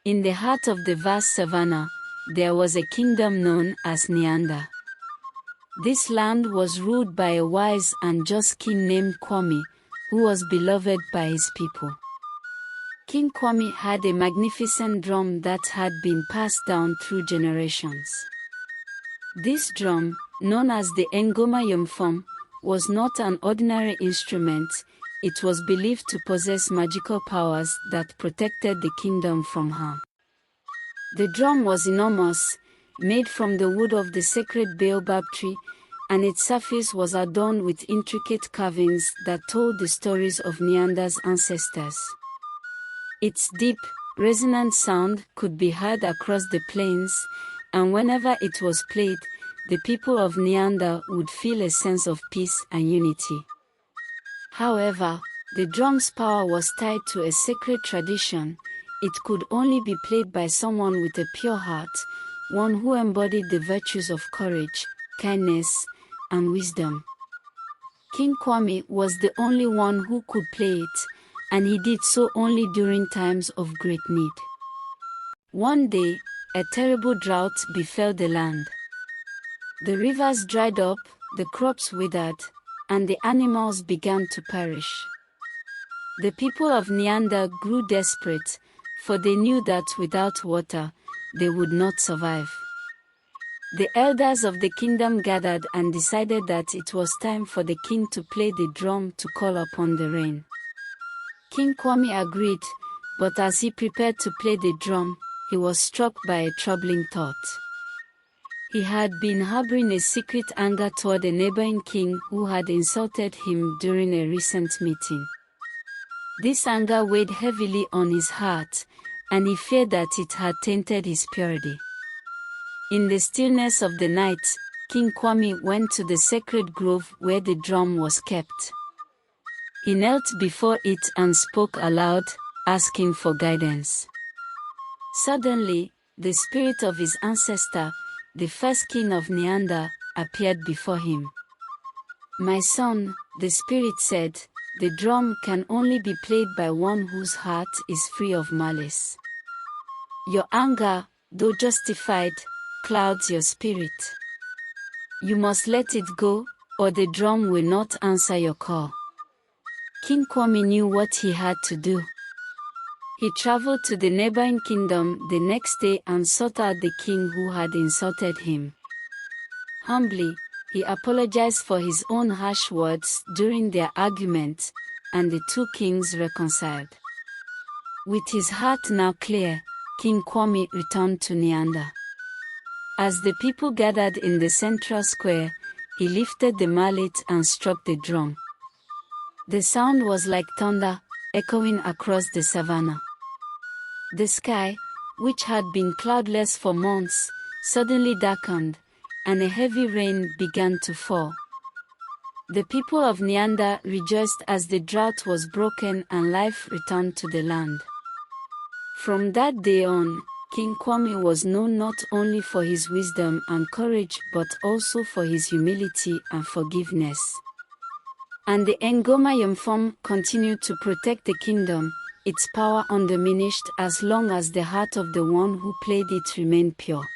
In the heart of the vast savanna, there was a kingdom known as Nyanda. This land was ruled by a wise and just king named Kwame, who was beloved by his people. King Kwame had a magnificent drum that had been passed down through generations. This drum, known as the Ngoma Yomfom, was not an ordinary instrument. It was believed to possess magical powers that protected the kingdom from harm. The drum was enormous, made from the wood of the sacred baobab tree, and its surface was adorned with intricate carvings that told the stories of Nyanda's ancestors. Its deep, resonant sound could be heard across the plains, and whenever it was played, the people of Nyanda would feel a sense of peace and unity. However, the drum's power was tied to a sacred tradition. It could only be played by someone with a pure heart, one who embodied the virtues of courage, kindness, and wisdom. King Kwame was the only one who could play it, and he did so only during times of great need. One day, a terrible drought befell the land. The rivers dried up, the crops withered, and the animals began to perish. The people of Nyanda grew desperate, for they knew that without water, they would not survive. The elders of the kingdom gathered and decided that it was time for the king to play the drum to call upon the rain. King Kwame agreed, but as he prepared to play the drum, he was struck by a troubling thought. He had been harboring a secret anger toward a neighboring king who had insulted him during a recent meeting. This anger weighed heavily on his heart, and he feared that it had tainted his purity. In the stillness of the night, King Kwame went to the sacred grove where the drum was kept. He knelt before it and spoke aloud, asking for guidance. Suddenly, the spirit of his ancestor, the first king of Nyanda, appeared before him. "My son," the spirit said, "the drum can only be played by one whose heart is free of malice. Your anger, though justified, clouds your spirit. You must let it go, or the drum will not answer your call." King Kwame knew what he had to do. He traveled to the neighboring kingdom the next day and sought out the king who had insulted him. Humbly, he apologized for his own harsh words during their argument, and the two kings reconciled. With his heart now clear, King Kwame returned to Nyanda. As the people gathered in the central square, he lifted the mallet and struck the drum. The sound was like thunder, echoing across the savanna. The sky, which had been cloudless for months, suddenly darkened, and a heavy rain began to fall. The people of Nyanda rejoiced as the drought was broken and life returned to the land. From that day on, King Kwame was known not only for his wisdom and courage but also for his humility and forgiveness. And the Ngoma Yomfom continued to protect the kingdom, its power undiminished as long as the heart of the one who played it remained pure.